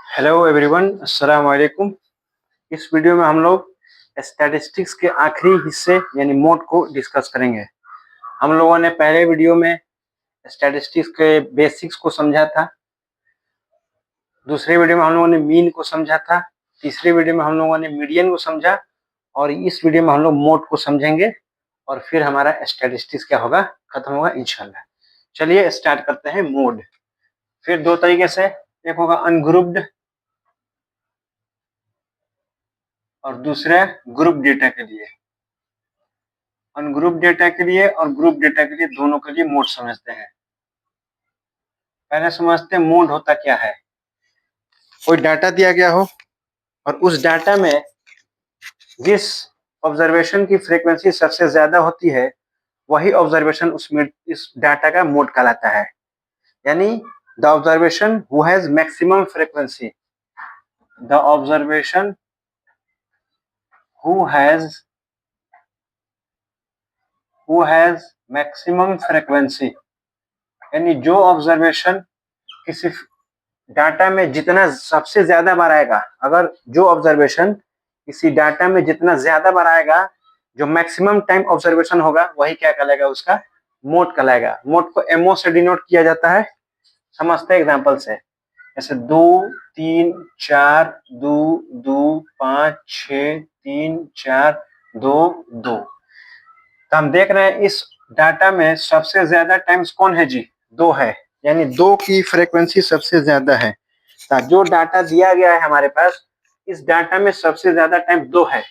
Hello everyone, अस्सलाम वालेकुम। इस वीडियो में हम लोग स्टैटिस्टिक्स के आखिरी हिस्से यानी मोड को डिस्कस करेंगे। हम लोगों ने पहले वीडियो में स्टैटिस्टिक्स के बेसिक्स को समझा था, दूसरे वीडियो में हम लोगों ने मीन को समझा था, तीसरे वीडियो में हम लोगों ने मीडियन को समझा और इस वीडियो में हम लोग मोड को समझेंगे और फिर हमारा स्टैटिस्टिक्स क्या होगा, खत्म होगा इंशाल्लाह। चलिए स्टार्ट करते हैं मोड। फिर दो तरीके से, एक होगा अनग्रुप्ड और दूसरा ग्रुप डेटा के लिए। अनग्रुप डेटा के लिए और ग्रुप डेटा के लिए दोनों के लिए मोड समझते हैं। पहले समझते हैं मोड होता क्या है। कोई डाटा दिया गया हो और उस डाटा में जिस ऑब्जर्वेशन की फ्रीक्वेंसी सबसे ज्यादा होती है वही ऑब्जर्वेशन उसमें इस डाटा का मोड कहलाता है। यानी the observation who has maximum frequency, the observation who has maximum frequency, यानी जो ऑब्जर्वेशन किसी डाटा में जितना सबसे ज्यादा बार आएगा, अगर जो ऑब्जर्वेशन किसी डाटा में जितना ज्यादा बार आएगा, जो मैक्सिमम टाइम ऑब्जर्वेशन होगा वही क्या कहलाएगा, उसका मोड कहलाएगा। मोड को एमओ से डिनोट किया जाता है। समझते हैं एग्जांपल से, जैसे 2 3 4 2 2 5 6 3 4 2 2। तो हम देख रहे हैं इस डाटा में सबसे ज्यादा टाइम्स कौन है जी, 2 है, यानी 2 की फ्रीक्वेंसी सबसे ज्यादा है। जो डाटा दिया गया है हमारे पास, इस डाटा में सबसे ज्यादा टाइम 2 है,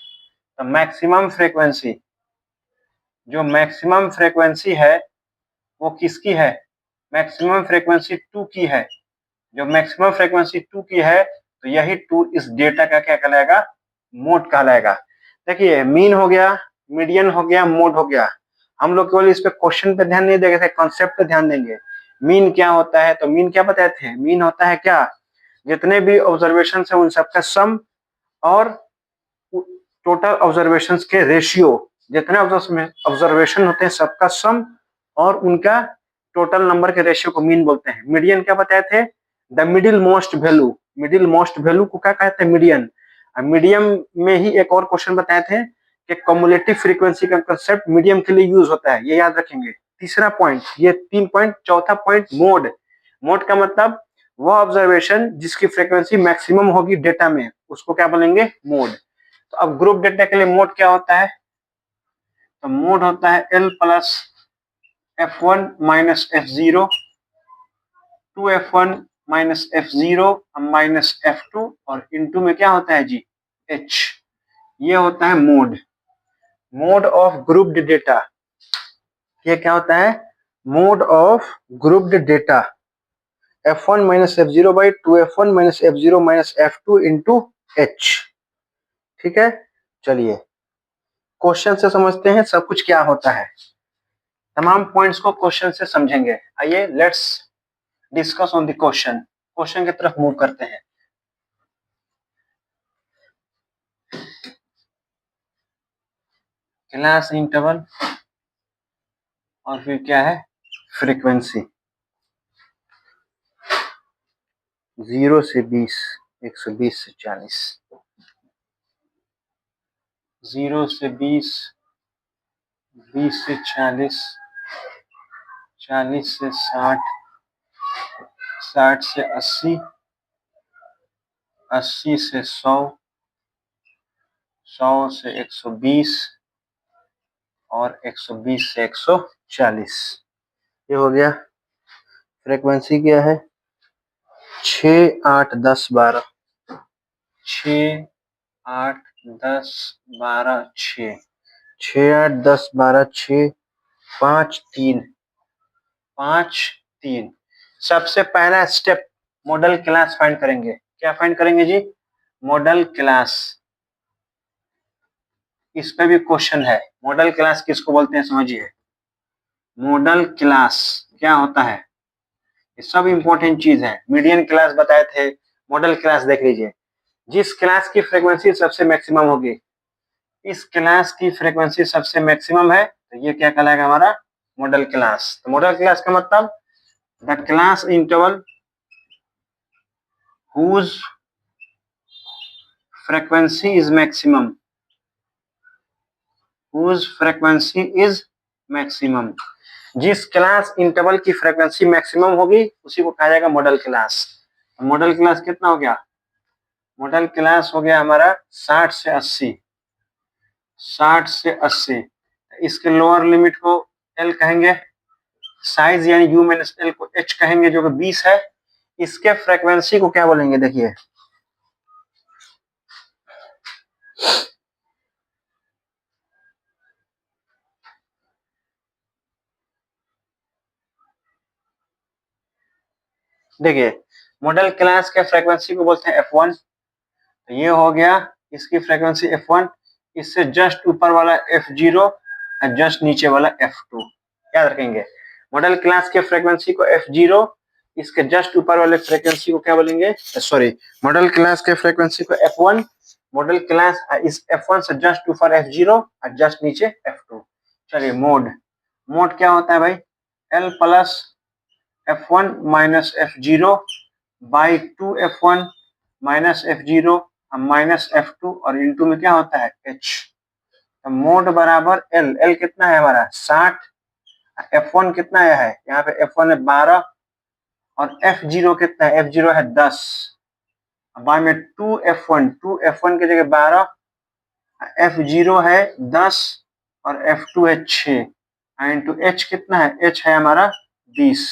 तो मैक्सिमम फ्रीक्वेंसी, जो मैक्सिमम फ्रीक्वेंसी है वो किसकी है, मैक्सिमम फ्रीक्वेंसी 2 की है। जो मैक्सिमम फ्रीक्वेंसी 2 की है तो यही 2 इस डेटा का क्या कहलाएगा, मोड कहलाएगा। देखिए मीन हो गया, मीडियन हो गया, मोड हो गया। हम लोग केवल इस पे क्वेश्चन पे ध्यान नहीं देंगे, कॉन्सेप्ट पे ध्यान देंगे। मीन क्या होता है, तो मीन क्या बताए थे, मीन होता है क्या, जितने भी ऑब्जर्वेशन है उन सबका सम और टोटल ऑब्जर्वेशंस के रेशियो, जितने ऑब्जर्वेशन होते हैं सबका सम और उनका टोटल नंबर के रेशियो को मीन बोलते हैं। मीडियन क्या बताए थे, the middle most value, middle most value को क्या कहते हैं, मीडियन। मीडियम में ही एक और क्वेश्चन बताए थे कि कम्युलेटिव फ्रीक्वेंसी का कंसेप्ट मीडियम के लिए यूज होता है, ये याद रखेंगे। तीसरा पॉइंट, ये 3 पॉइंट। चौथा पॉइंट मोड, मोड का मतलब वह ऑब्जर्वेशन जिसकी फ्रीक्वेंसी मैक्सिमम होगी डेटा में, उसको क्या बोलेंगे, मोड। तो अब ग्रुप डेटा के लिए मोड क्या होता है, तो मोड होता है L plus F1 minus F0 2F1 minus F0 minus F2 और इनटू में क्या होता है जी, H। ये होता है mode, mode of grouped data. ये क्या होता है, mode of grouped data, F1 minus F0 by 2F1 minus F0 minus F2 into H। ठीक है, चलिए क्वेश्चन से समझते हैं सब कुछ क्या होता है। तमाम पॉइंट्स को क्वेश्चन से समझेंगे। आइए let's discuss on the question, question की तरफ मूव करते हैं। क्लास इंटरवल और फिर क्या है, फ्रीक्वेंसी। 0 से 20, 120 से 40, 0 से 20, 20 से 40, 40 से 60, 60 से 80, 80 से 100, 100 से 120 और 120 से 140। ये हो गया। फ्रीक्वेंसी क्या है, 6 8 10 12, 6 8 10 12 6, 6 8 10 12 6 5 3 5 3। सबसे पहला स्टेप मॉडल क्लास फाइंड करेंगे। क्या फाइंड करेंगे जी, मॉडल क्लास। इस पे भी क्वेश्चन है, मॉडल क्लास किसको बोलते हैं समझिए। मॉडल क्लास क्या होता है, ये सब इंपॉर्टेंट चीज है। मीडियन क्लास बताए थे, मॉडल क्लास देख लीजिए। जिस क्लास की फ्रीक्वेंसी सबसे मैक्सिमम होगी, इस क्लास की फ्रीक्वेंसी सबसे मैक्सिमम है, तो ये क्या कहलाएगा, हमारा मॉडल क्लास। तो मॉडल क्लास का मतलब the class interval whose frequency is maximum, whose frequency is maximum। जिस क्लास इंटरवल की फ्रीक्वेंसी मैक्सिमम होगी उसी को कहा जाएगा मॉडल क्लास। मॉडल क्लास कितना हो गया? मॉडल क्लास हो गया हमारा 60 से 80, 60 से 80। इसके लोअर लिमिट को एल कहेंगे, साइज यानी यू माइनस एल को एच कहेंगे जो कि 20 है। इसके फ्रीक्वेंसी को क्या बोलेंगे? देखिए देखिए मॉडल क्लास के फ्रीक्वेंसी को बोलते हैं F1। तो ये हो गया इसकी फ्रीक्वेंसी F1, इससे जस्ट ऊपर वाला F0 और जस्ट नीचे वाला F2। याद रखेंगे मॉडल क्लास के फ्रीक्वेंसी को F0, इसके जस्ट ऊपर वाले फ्रीक्वेंसी को क्या बोलेंगे? सॉरी, मॉडल क्लास के फ्रीक्वेंसी को F1, मॉडल क्लास इस F1 से जस्ट ऊपर F0 और जस्ट नीचे F2। चलिए मोड, मोड क्या होता है भाई? L plus F1 minus F0 by 2F1 minus F0 minus F2 और इंटू में क्या होता है? H। तो मोड बराबर L, L कितना है हमारा? 60, F1 कितना है? यहाँ पे F1 है 12 और F0 कितना है? F0 है 10। बाय में 2F1, 2F1 की जगह 12, F0 है 10 और F2 है 6 इंटू H कितना है? H है हमारा 20।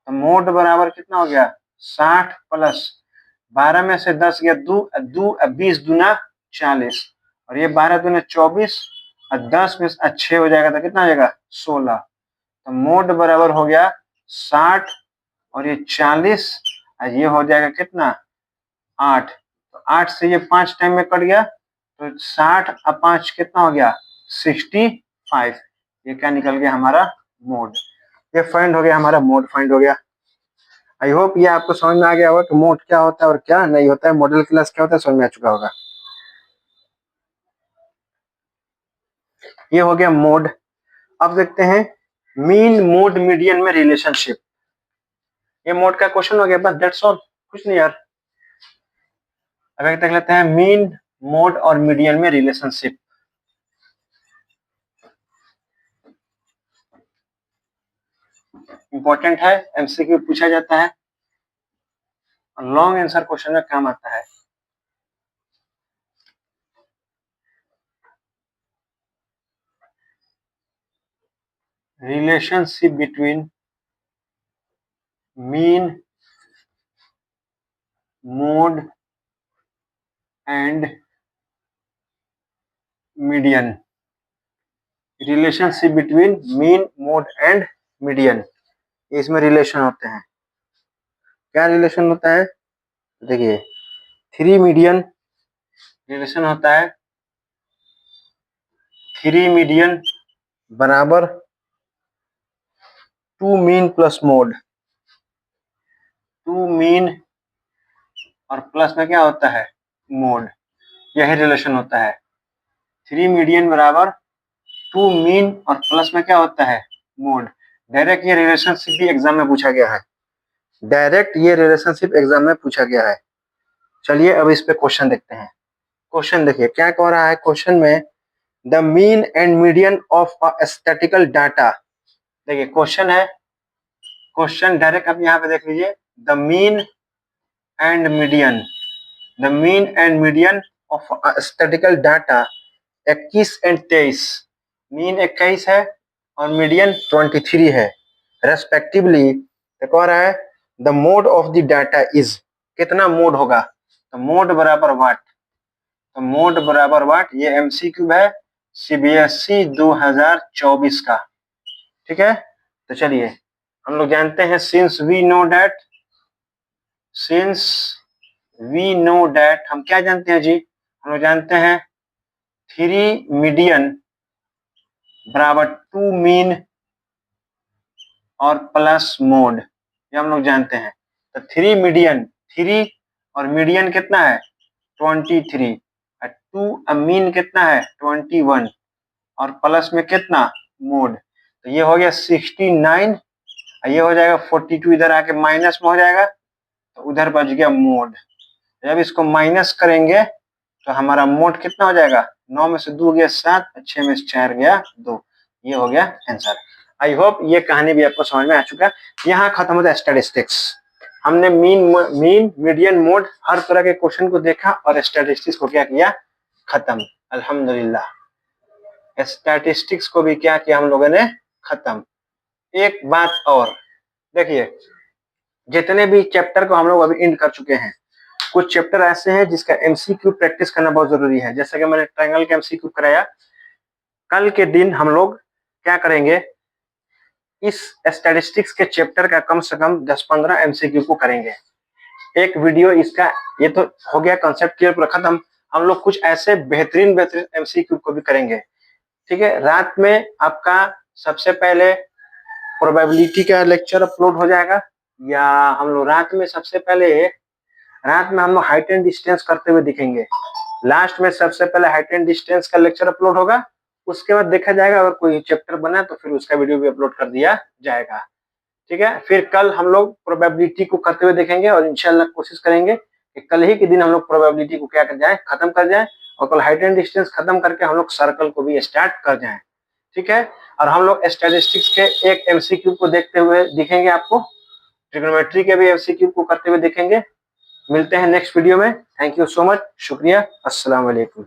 तो मोड बराबर कितना हो गया? 60 प्लस 12 में से 10 गया 20 दूना 40 और ये 12 दूना 24 और 10 में से 6 हो जाएगा तो कितना हो जाएगा? 16। तो मोड बराबर हो गया 60 और ये 40 और ये हो जाएगा कितना? 8। तो 8 से ये 5 टाइम में कट गया तो 60 और 5 कितना हो गया? 65। ये क्या निकल गया? हमारा मोड। ये फाइंड हो गया, हमारा मोड फाइंड हो गया। आई होप ये आपको समझ में आ गया होगा कि मोड क्या होता है और क्या नहीं होता है, मॉडल क्लास क्या होता है, समझ में आ चुका होगा। ये हो गया मोड। अब देखते हैं मीन मोड मीडियन में रिलेशनशिप। ये मोड का क्वेश्चन हो गया, बस दैट्स ऑल, कुछ नहीं यार। अब एक देख लेते हैं मीन मोड और मीडियन में रिलेशनशिप। इंपॉर्टेंट है, एमसीक्यू पूछा जाता है और लॉन्ग आंसर क्वेश्चन में काम आता है। Relationship between mean mode and median. Relationship between mean mode and median, इसमें रिलेशन होते हैं। क्या रिलेशन होता है? देखिए 3 मीडियन रिलेशन होता है, 3 मीडियन बराबर 2 मीन प्लस मोड। 2 मीन और प्लस में क्या होता है? मोड। यही रिलेशन होता है। 3 मीडियन बराबर 2 मीन और प्लस में क्या होता है? मोड। डायरेक्ट ये रिलेशनशिप भी एग्जाम में पूछा गया है, डायरेक्ट ये रिलेशनशिप एग्जाम में पूछा गया है। चलिए अब इस पे क्वेश्चन देखते हैं। क्वेश्चन देखिए क्या कह रहा है क्वेश्चन में, the mean and median of a statistical data. देखिए क्वेश्चन है, क्वेश्चन डायरेक्ट आप यहाँ पे देख लीजिए, the mean and median, the mean and median of statistical data 21 और 23, मीन 21 है और मीडियन 23 है रेस्पेक्टिवली। तो कह रहा है the mode of the data is, कितना मोड होगा? तो मोड बराबर वाट, तो मोड बराबर वाट। ये एमसीक्यू है सीबीएसई 2024 का, ठीक है। तो चलिए हम लोग जानते हैं since we know that, since we know that, हम क्या जानते हैं जी? हम लोग जानते हैं 3 मीडियन बराबर 2 मीन और प्लस मोड, ये हम लोग जानते हैं। तो 3 मीडियन, 3 और मीडियन कितना है? 23 और 2 मीन कितना है? 21 और प्लस में कितना? मोड। तो ये हो गया 69 और ये हो जाएगा 42, इधर आके माइनस में हो जाएगा तो उधर बच गया मोड। जब इसको माइनस करेंगे तो हमारा मोड कितना हो जाएगा, 9 में से 2 गया 7, 6 में से 4 गया 2। ये हो गया आंसर। आई होप ये कहानी भी आपको समझ में आ चुका है। यहाँ खत्म होता है स्टैटिस्टिक्स। हमने मीन मीडियन मोड हर तरह के क्वेश्चन को देखा और स्टैटिस्टिक्स को क्या किया, खत्म। अल्हम्दुलिल्लाह स्टैटिस्टिक्स को भी क्या किया हम लोगों ने, खत्म। एक बात और देखिए, जितने भी चैप्टर को हम लोग अभी एंड कर चुके हैं, कुछ चैप्टर ऐसे हैं जिसका एमसीक्यू प्रैक्टिस करना बहुत जरूरी है। जैसे कि मैंने ट्रायंगल का एमसीक्यू कराया, कल के दिन हम लोग क्या करेंगे, इस स्टैटिस्टिक्स के चैप्टर का कम से कम 10-15 एमसीक्यू को करेंगे। एक वीडियो इसका, ये तो हो गया कंसेप्ट क्लियर पूरा खत्म। हम लोग कुछ ऐसे बेहतरीन एमसीक्यू को भी करेंगे, ठीक है। रात में आपका सबसे पहले प्रोबेबिलिटी का लेक्चर अपलोड हो जाएगा, या हम लोग रात में हम लोग हाइट एंड डिस्टेंस करते हुए दिखेंगे। लास्ट में सबसे पहले हाइट एंड डिस्टेंस का लेक्चर अपलोड होगा, उसके बाद देखा जाएगा अगर कोई चैप्टर बना तो फिर उसका वीडियो भी अपलोड कर दिया जाएगा, ठीक है। फिर कल हम लोग प्रोबेबिलिटी को करते हुए देखेंगे और इंशाल्लाह कोशिश करेंगे कि कल ही के दिन हम लोग प्रोबेबिलिटी को क्या कर जाए, खत्म कर जाए, और कल हाइट एंड डिस्टेंस खत्म करके हम लोग सर्कल को भी स्टार्ट कर जाए, ठीक है। और हम लोग स्टैटिस्टिक्स के एक एमसीक्यू को देखते हुए दिखेंगे, आपको ट्रिग्नोमेट्री के भी एमसीक्यू को करते हुए देखेंगे। मिलते हैं नेक्स्ट वीडियो में। थैंक यू सो मच, शुक्रिया, अस्सलाम वालेकुम।